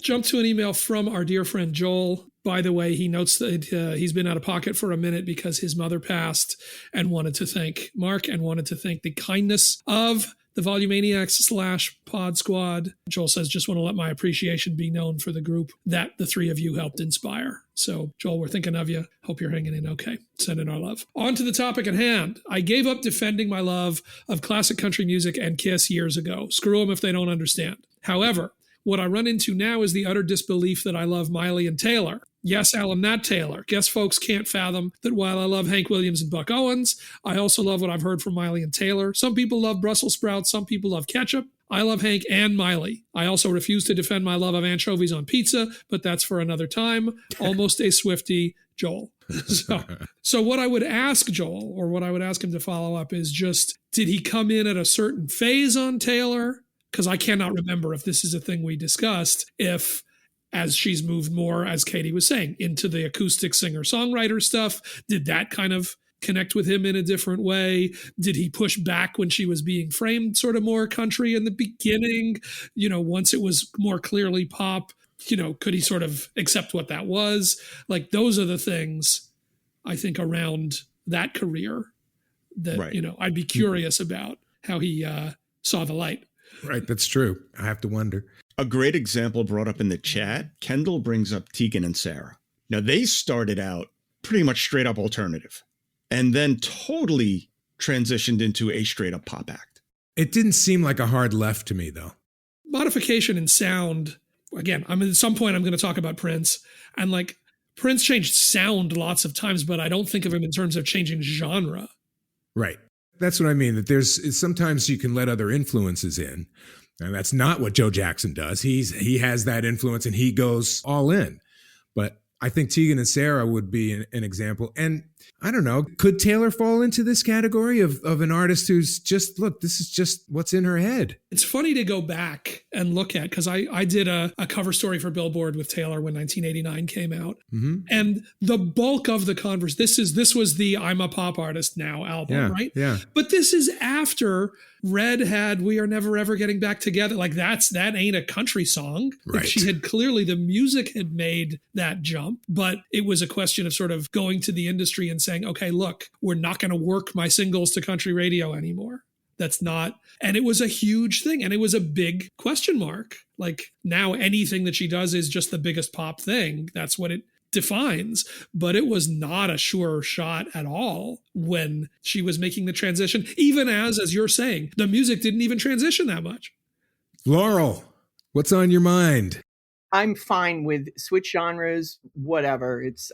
Speaker 2: Jump to an email from our dear friend Joel. By the way, he notes that he's been out of pocket for a minute because his mother passed, and wanted to thank Mark and wanted to thank the kindness of the Volumaniacs / Pod Squad. Joel says, just want to let my appreciation be known for the group that the three of you helped inspire. So, Joel, we're thinking of you. Hope you're hanging in okay. Sending our love. On to the topic at hand. I gave up defending my love of classic country music and Kiss years ago. Screw them if they don't understand. However, what I run into now is the utter disbelief that I love Miley and Taylor. Yes, Alan, Nat Taylor. Guess folks can't fathom that while I love Hank Williams and Buck Owens, I also love what I've heard from Miley and Taylor. Some people love Brussels sprouts, some people love ketchup. I love Hank and Miley. I also refuse to defend my love of anchovies on pizza, but that's for another time. Almost a Swiftie, Joel. So what I would ask Joel, or what I would ask him to follow up, is just, did he come in at a certain phase on Taylor? Because I cannot remember if this is a thing we discussed, if as she's moved more, as Katie was saying, into the acoustic singer-songwriter stuff, did that kind of connect with him in a different way? Did he push back when she was being framed sort of more country in the beginning? You know, once it was more clearly pop, you know, could he sort of accept what that was? Like, those are the things I think around that career that, right, you know, I'd be curious about how he saw the light.
Speaker 1: Right, that's true. I have to wonder.
Speaker 4: A great example brought up in the chat, Kendall brings up Tegan and Sarah. Now, they started out pretty much straight up alternative and then totally transitioned into a straight up pop act.
Speaker 1: It didn't seem like a hard left to me, though.
Speaker 2: Modification in sound, again, at some point I'm going to talk about Prince, and like, Prince changed sound lots of times, but I don't think of him in terms of changing genre.
Speaker 1: Right. That's what I mean, that there's sometimes you can let other influences in. And that's not what Joe Jackson does. He has that influence and he goes all in. But I think Tegan and Sarah would be an example. And I don't know, could Taylor fall into this category of an artist who's just, look, this is just what's in her head?
Speaker 2: It's funny to go back and look at, because I did a cover story for Billboard with Taylor when 1989 came out. Mm-hmm. And the bulk of the this was the I'm a Pop Artist Now album, right?
Speaker 1: Yeah.
Speaker 2: But this is after Red had We Are Never Ever Getting Back Together. Like, that ain't a country song.
Speaker 1: Right.
Speaker 2: Like, she had clearly, the music had made that jump, but it was a question of sort of going to the industry and saying, okay, look, we're not going to work my singles to country radio anymore. That's not, and it was a huge thing. And it was a big question mark. Like, now anything that she does is just the biggest pop thing. That's what it defines. But it was not a sure shot at all when she was making the transition, even as you're saying, the music didn't even transition that much.
Speaker 1: Laurel, what's on your mind?
Speaker 8: I'm fine with switch genres, whatever. It's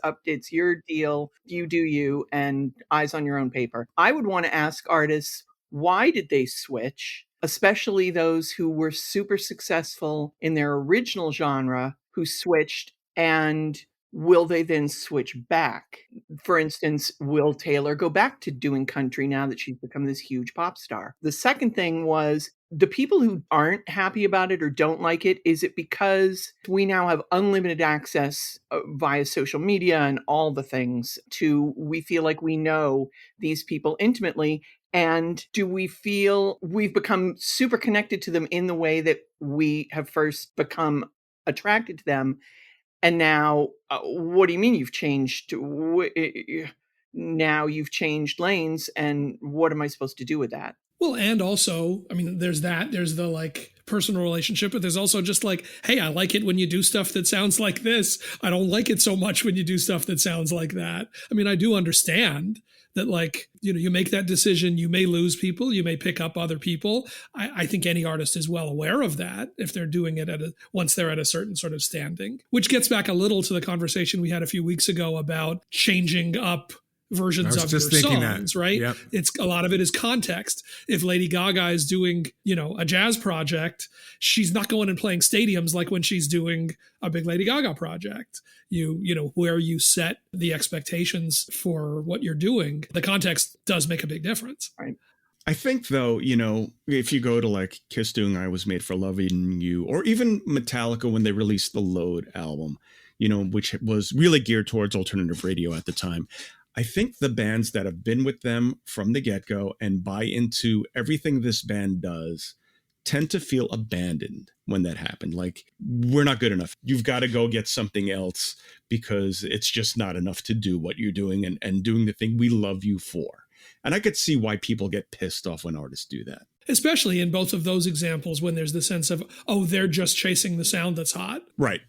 Speaker 8: your deal. You do you, and eyes on your own paper. I would want to ask artists, why did they switch? Especially those who were super successful in their original genre, who switched, and will they then switch back? For instance, will Taylor go back to doing country now that she's become this huge pop star? The second thing was, the people who aren't happy about it or don't like it, is it because we now have unlimited access via social media and all the things we feel like we know these people intimately? And do we feel we've become super connected to them in the way that we have first become attracted to them? And now, what do you mean you've changed? Now you've changed lanes, and what am I supposed to do with that?
Speaker 2: Well, and also, I mean, there's the like personal relationship, but there's also just like, hey, I like it when you do stuff that sounds like this. I don't like it so much when you do stuff that sounds like that. I mean, I do understand that, like, you know, you make that decision, you may lose people, you may pick up other people. I think any artist is well aware of that if they're doing it once they're at a certain sort of standing, which gets back a little to the conversation we had a few weeks ago about changing up versions of your songs, right?
Speaker 1: Yep.
Speaker 2: It's a lot of it is context. If Lady Gaga is doing, you know, a jazz project, she's not going and playing stadiums like when she's doing a big Lady Gaga project. You know, where you set the expectations for what you're doing, the context does make a big difference.
Speaker 8: Right.
Speaker 4: I think, though, you know, if you go to like Kiss doing I Was Made for Loving You, or even Metallica when they released the Load album, you know, which was really geared towards alternative radio at the time, I think the bands that have been with them from the get-go and buy into everything this band does tend to feel abandoned when that happened. Like, we're not good enough. You've got to go get something else because it's just not enough to do what you're doing and doing the thing we love you for. And I could see why people get pissed off when artists do that.
Speaker 2: Especially in both of those examples when there's the sense of, oh, they're just chasing the sound that's hot.
Speaker 4: Right.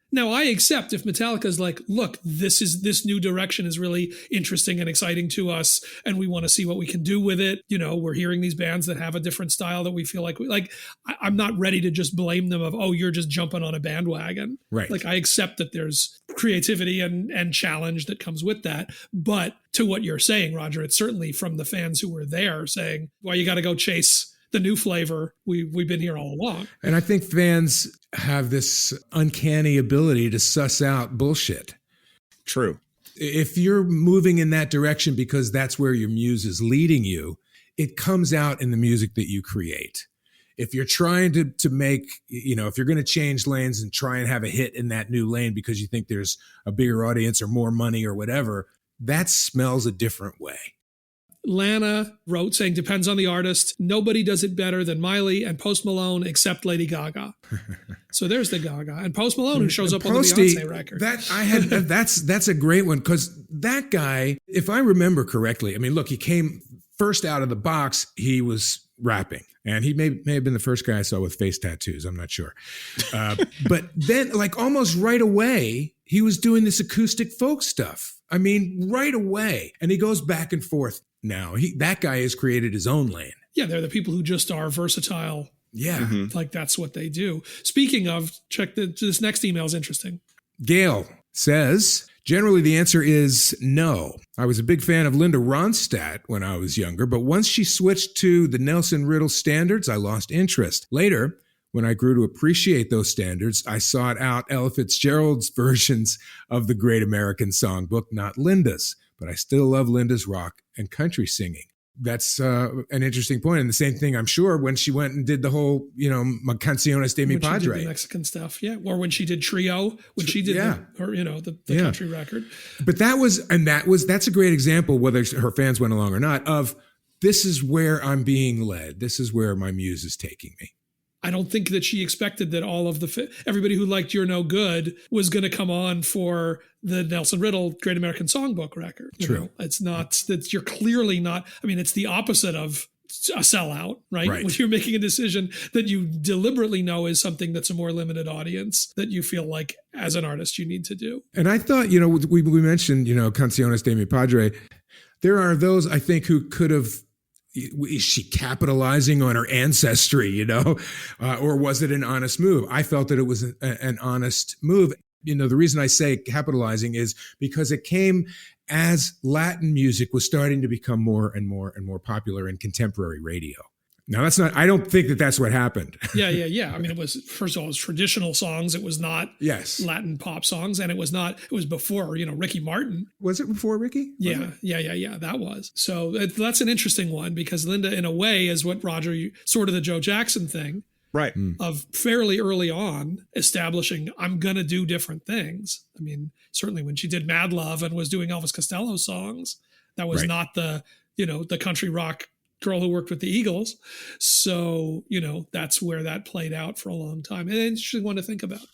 Speaker 2: Now, I accept if Metallica's like, look, this new direction is really interesting and exciting to us, and we want to see what we can do with it. You know, we're hearing these bands that have a different style that we feel like I'm not ready to just blame them of, oh, you're just jumping on a bandwagon.
Speaker 1: Right.
Speaker 2: Like, I accept that there's creativity and challenge that comes with that. But to what you're saying, Roger, it's certainly from the fans who were there saying, well, you got to go chase the new flavor. We've been here all along.
Speaker 1: And I think fans have this uncanny ability to suss out bullshit.
Speaker 4: True.
Speaker 1: If you're moving in that direction because that's where your muse is leading you, it comes out in the music that you create. If you're trying to make, if you're going to change lanes and try and have a hit in that new lane because you think there's a bigger audience or more money or whatever, that smells a different way.
Speaker 2: Lana wrote saying, depends on the artist. Nobody does it better than Miley and Post Malone except Lady Gaga. So there's the Gaga. And Post Malone, who shows up on the Beyonce record.
Speaker 1: That's a great one, because that guy, if I remember correctly, I mean, look, he came first out of the box, he was rapping. And he may have been the first guy I saw with face tattoos. I'm not sure. But then, like, almost right away, he was doing this acoustic folk stuff. I mean, right away. And he goes back and forth now. That guy has created his own lane.
Speaker 2: Yeah, they're the people who just are versatile.
Speaker 1: Yeah.
Speaker 4: Mm-hmm.
Speaker 2: Like, that's what they do. Speaking of, this next email is interesting.
Speaker 1: Gale says, generally the answer is no. I was a big fan of Linda Ronstadt when I was younger, but once she switched to the Nelson Riddle standards, I lost interest. Later, when I grew to appreciate those standards, I sought out Ella Fitzgerald's versions of the Great American Songbook, not Linda's. But I still love Linda's rock and country singing. That's an interesting point. And the same thing, I'm sure, when she went and did the whole, Canciones de mi Padre.
Speaker 2: She did the Mexican stuff, yeah. Or when she did Trio, when she did the country record.
Speaker 1: But that's a great example, whether her fans went along or not, of this is where I'm being led. This is where my muse is taking me.
Speaker 2: I don't think that she expected that all of everybody who liked You're No Good was going to come on for the Nelson Riddle Great American Songbook record.
Speaker 1: True.
Speaker 2: It's not that you're clearly not. I mean, it's the opposite of a sellout, right? When you're making a decision that you deliberately know is something that's a more limited audience that you feel like as an artist you need to do.
Speaker 1: And I thought, we mentioned, Canciones de mi Padre. There are those, I think, who could have. Is she capitalizing on her ancestry, or was it an honest move? I felt that it was an honest move. The reason I say capitalizing is because it came as Latin music was starting to become more and more and more popular in contemporary radio. Now, I don't think that that's what happened.
Speaker 2: Yeah. I mean, first of all, it was traditional songs. It was not Latin pop songs. And it was before, Ricky Martin.
Speaker 1: Was it before Ricky?
Speaker 2: Yeah. That was. So that's an interesting one, because Linda, in a way, is what Roger, sort of the Joe Jackson thing.
Speaker 4: Right.
Speaker 2: Of fairly early on establishing, I'm going to do different things. I mean, certainly when she did Mad Love and was doing Elvis Costello songs, that was not the country rock girl who worked with the Eagles. So, that's where that played out for a long time. And an interesting one to think about.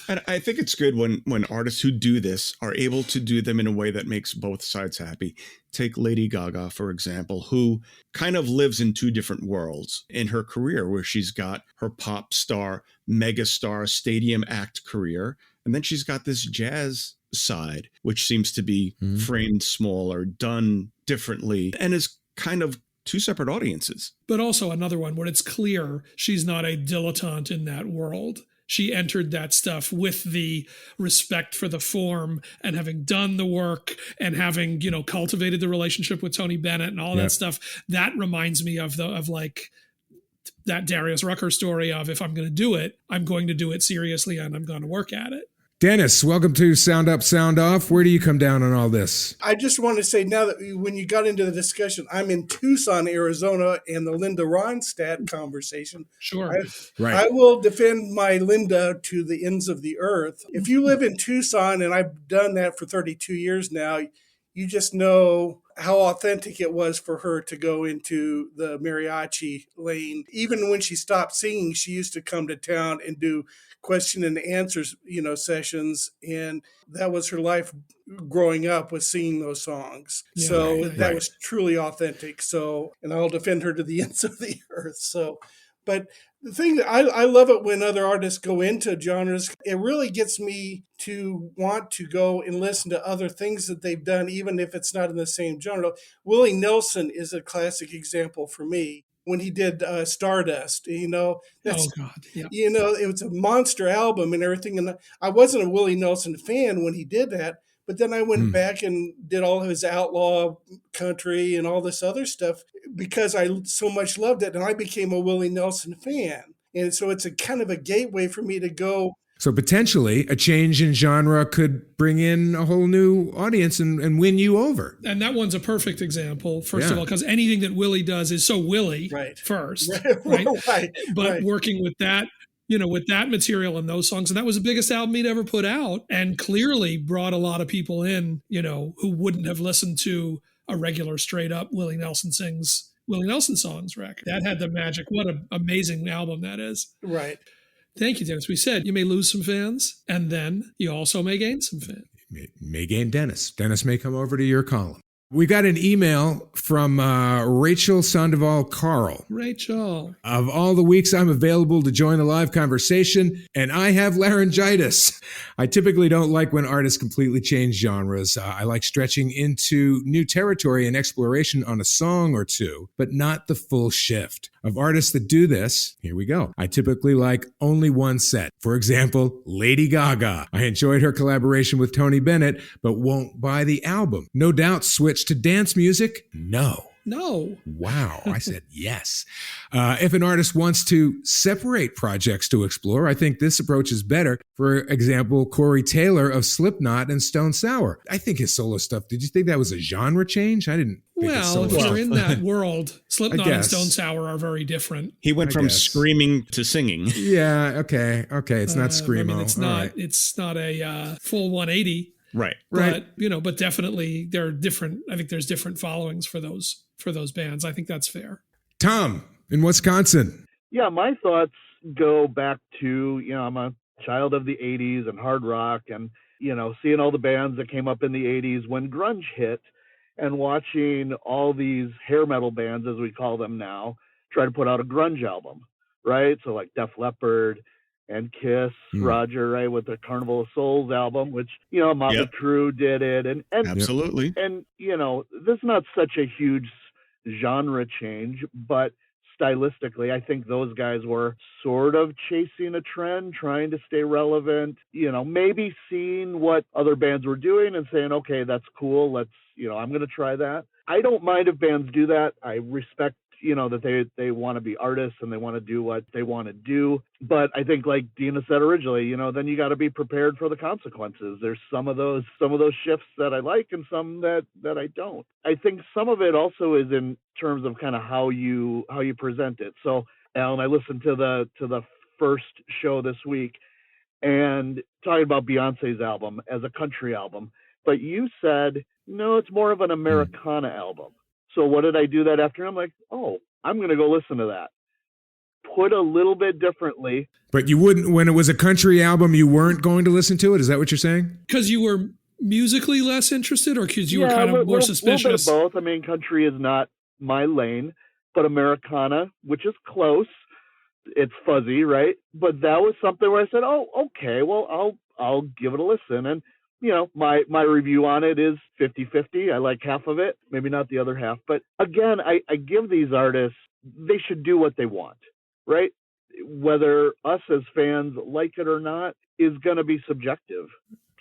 Speaker 4: And I think it's good when artists who do this are able to do them in a way that makes both sides happy. Take Lady Gaga, for example, who kind of lives in two different worlds in her career, where she's got her pop star, megastar, stadium act career. And then she's got this jazz side, which seems to be framed smaller, done differently, and is kind of two separate audiences.
Speaker 2: But also another one where it's clear she's not a dilettante in that world. She entered that stuff with the respect for the form and having done the work and having, cultivated the relationship with Tony Bennett and all that stuff. That reminds me of that Darius Rucker story of, if I'm going to do it, I'm going to do it seriously and I'm going to work at it.
Speaker 1: Dennis, welcome to Sound Up, Sound Off. Where do you come down on all this?
Speaker 9: I just want to say, now that when you got into the discussion, I'm in Tucson, Arizona, and the Linda Ronstadt conversation.
Speaker 2: Sure.
Speaker 9: I will defend my Linda to the ends of the earth. If you live in Tucson, and I've done that for 32 years now, you just know how authentic it was for her to go into the mariachi lane. Even when she stopped singing, she used to come to town and do question and answers, sessions. And that was her life growing up, was singing those songs. That was truly authentic. So, and I'll defend her to the ends of the earth. So, But the thing that I love it when other artists go into genres. It really gets me to want to go and listen to other things that they've done, even if it's not in the same genre. Willie Nelson is a classic example for me. When he did Stardust, that's,
Speaker 2: Oh God, yeah.
Speaker 9: it was a monster album and everything. And I wasn't a Willie Nelson fan when he did that, but then I went back and did all of his outlaw country and all this other stuff because I so much loved it. And I became a Willie Nelson fan. And so it's a kind of a gateway for me to go.
Speaker 1: So potentially a change in genre could bring in a whole new audience and win you over.
Speaker 2: And that one's a perfect example, first of all, because anything that Willie does is so Willie first, right? But working with that, with that material and those songs, and that was the biggest album he'd ever put out, and clearly brought a lot of people in, who wouldn't have listened to a regular straight up Willie Nelson sings Willie Nelson songs record. That had the magic. What an amazing album that is.
Speaker 9: Right.
Speaker 2: Thank you, Dennis. We said you may lose some fans, and then you also may gain some fans.
Speaker 1: May gain Dennis. Dennis may come over to your column. We got an email from Rachel Sandoval Carl.
Speaker 2: Rachel.
Speaker 1: Of all the weeks I'm available to join the live conversation, and I have laryngitis. I typically don't like when artists completely change genres. I like stretching into new territory and exploration on a song or two, but not the full shift. Of artists that do this, here we go. I typically like only one set. For example, Lady Gaga. I enjoyed her collaboration with Tony Bennett, but won't buy the album. No Doubt switch to dance music? No. Wow. I said yes. If an artist wants to separate projects to explore, I think this approach is better. For example, Corey Taylor of Slipknot and Stone Sour. I think his solo stuff, did you think that was a genre change? I didn't think
Speaker 2: Well, if you're in that world, Slipknot and Stone Sour are very different.
Speaker 4: He went from screaming to singing.
Speaker 1: Yeah, okay. It's not screamo.
Speaker 2: It's not a full 180.
Speaker 4: Right.
Speaker 2: But definitely there are different. I think there's different followings for those bands. I think that's fair.
Speaker 1: Tom in Wisconsin.
Speaker 10: Yeah, my thoughts go back to, I'm a child of the 80s and hard rock and, seeing all the bands that came up in the 80s when grunge hit and watching all these hair metal bands, as we call them now, try to put out a grunge album, right? So like Def Leppard and Kiss, Roger, right, with the Carnival of Souls album, which, Motley Crue did it. And
Speaker 4: absolutely.
Speaker 10: And, this is not such a huge genre change, but stylistically, I think those guys were sort of chasing a trend, trying to stay relevant, maybe seeing what other bands were doing and saying, okay, that's cool. Let's, I'm going to try that. I don't mind if bands do that. I respect, that they want to be artists and they want to do what they want to do. But I think like Dina said originally, then you got to be prepared for the consequences. There's some of those shifts that I like and some that I don't. I think some of it also is in terms of kind of how you present it. So Alan, I listened to the first show this week and talking about Beyonce's album as a country album, but you said, no, it's more of an Americana album. So what did I do that afternoon? I'm like, oh, I'm going to go listen to that. Put a little bit differently.
Speaker 1: But you wouldn't, when it was a country album, you weren't going to listen to it? Is that what you're saying?
Speaker 2: Because you were musically less interested or because you were kind of more suspicious?
Speaker 10: A little bit of both. I mean, country is not my lane, but Americana, which is close, it's fuzzy, right? But that was something where I said, oh, okay, well, I'll give it a listen. And my review on it is 50-50. I like half of it, maybe not the other half. But again, I give these artists, they should do what they want, right? Whether us as fans like it or not is going to be subjective.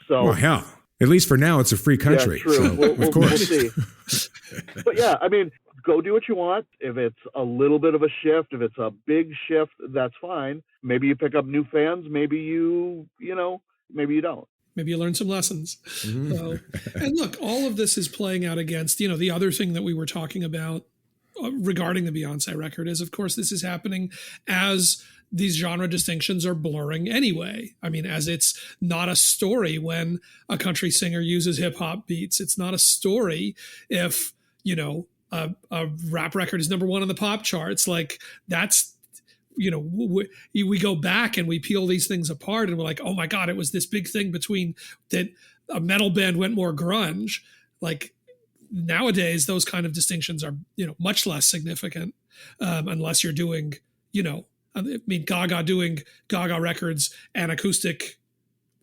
Speaker 10: So,
Speaker 1: well, hell, at least for now, it's a free country.
Speaker 10: Yeah, true.
Speaker 1: So, of course.
Speaker 10: We'll see. But yeah, I mean, go do what you want. If it's a little bit of a shift, if it's a big shift, that's fine. Maybe you pick up new fans. Maybe maybe you don't.
Speaker 2: Maybe you learn some lessons. And look, all of this is playing out against, the other thing that we were talking about regarding the Beyonce record is, of course, this is happening as these genre distinctions are blurring anyway. I mean, as it's not a story when a country singer uses hip hop beats. It's not a story if, a rap record is number one on the pop charts. Like that's, we go back and we peel these things apart and we're like, oh my God, it was this big thing between that a metal band went more grunge. Like nowadays, those kind of distinctions are, much less significant unless you're doing, I mean, Gaga doing Gaga records and acoustic,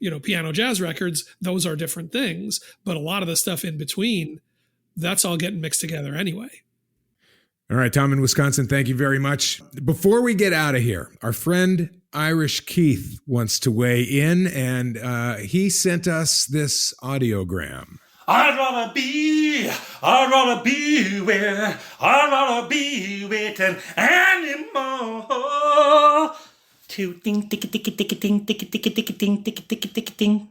Speaker 2: piano jazz records, those are different things. But a lot of the stuff in between, that's all getting mixed together anyway.
Speaker 1: All right, Tom in Wisconsin, thank you very much. Before we get out of here, our friend Irish Keith wants to weigh in, and he sent us this audiogram.
Speaker 11: I'd rather be with an animal. To ding, tick, tick, tick, tick, ding, tick, tick, tick, tick, ding, tick, tick, tick, ding.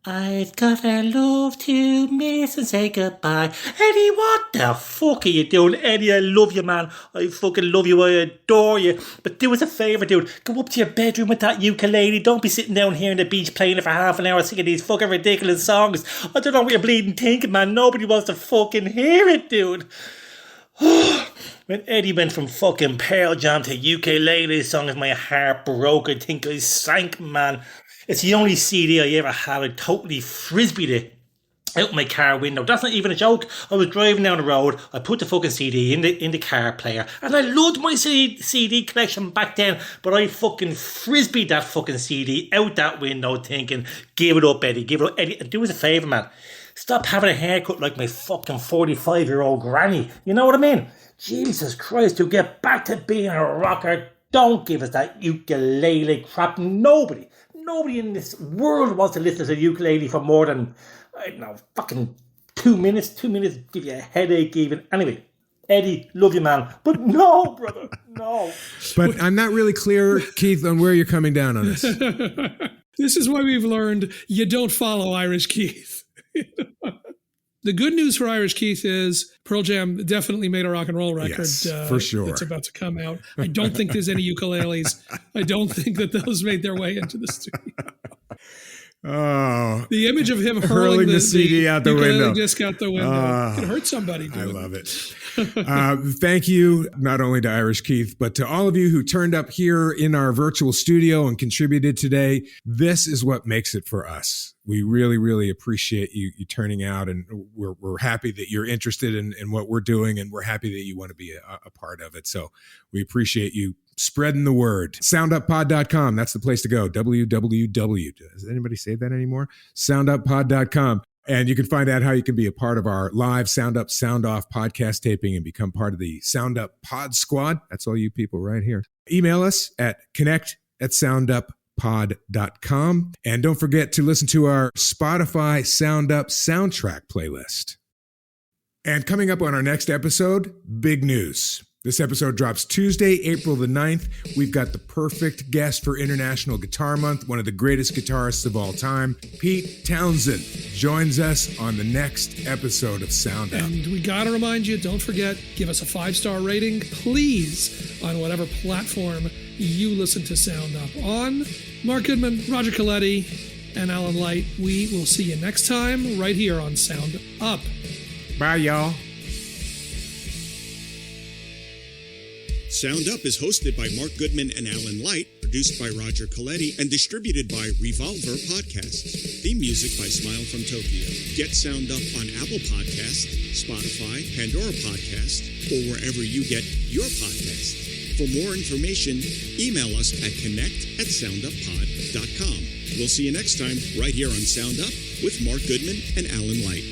Speaker 11: I've got a love to miss and say goodbye. Eddie, what the fuck are you doing? Eddie, I love you, man. I fucking love you. I adore you. But do us a favour, dude. Go up to your bedroom with that ukulele. Don't be sitting down here on the beach playing it for half an hour singing these fucking ridiculous songs. I don't know what you're bleeding thinking, man. Nobody wants to fucking hear it, dude. When Eddie went from fucking Pearl Jam to ukulele song, my heart broke. I think I sank, man. It's the only CD I ever had. I totally frisbeed it out my car window. That's not even a joke. I was driving down the road. I put the fucking CD in the car player, and I loved my CD collection back then. But I fucking frisbeed that fucking CD out that window, thinking, "Give it up, Eddie. Give it up, Eddie. Do us a favour, man. Stop having a haircut like my fucking 45-year-old granny. You know what I mean? Jesus Christ, to get back to being a rocker. Don't give us that ukulele crap. Nobody in this world wants to listen to a ukulele for more than, I don't know, fucking 2 minutes. 2 minutes give you a headache even. Anyway, Eddie, love you, man. But no, brother, no.
Speaker 1: But I'm not really clear, Keith, on where you're coming down on this.
Speaker 2: This is why we've learned you don't follow Irish Keith. The good news for Irish Keith is Pearl Jam definitely made a rock and roll record.
Speaker 1: Yes, for sure.
Speaker 2: That's about to come out. I don't think there's any ukuleles. I don't think that those made their way into the studio.
Speaker 1: Oh,
Speaker 2: the image of him hurling
Speaker 1: the CD out the window.
Speaker 2: Disc out the window. It could hurt somebody.
Speaker 1: I love it. Thank you, not only to Irish Keith, but to all of you who turned up here in our virtual studio and contributed today. This is what makes it for us. We really, really appreciate you turning out, and we're happy that you're interested in what we're doing, and we're happy that you want to be a part of it. So we appreciate you spreading the word. SoundUpPod.com. That's the place to go. www. Does anybody say that anymore? SoundUpPod.com. And you can find out how you can be a part of our live Sound Up, Sound Off podcast taping and become part of the Sound Up Pod Squad. That's all you people right here. Email us at connect@sounduppod.com. And don't forget to listen to our Spotify Sound Up soundtrack playlist. And coming up on our next episode, big news. This episode drops Tuesday, April the 9th. We've got the perfect guest for International Guitar Month, one of the greatest guitarists of all time. Pete Townsend joins us on the next episode of Sound Up.
Speaker 2: And we got to remind you, don't forget, give us a 5-star rating, please, on whatever platform you listen to Sound Up on. Mark Goodman, Roger Coletti, and Alan Light. We will see you next time right here on Sound Up.
Speaker 1: Bye, y'all.
Speaker 3: Sound Up is hosted by Mark Goodman and Alan Light, produced by Roger Coletti, and distributed by Revolver Podcasts. Theme music by Smile from Tokyo. Get Sound Up on Apple Podcasts, Spotify, Pandora Podcasts, or wherever you get your podcasts. For more information, email us at connect@sounduppod.com. We'll see you next time right here on Sound Up with Mark Goodman and Alan Light.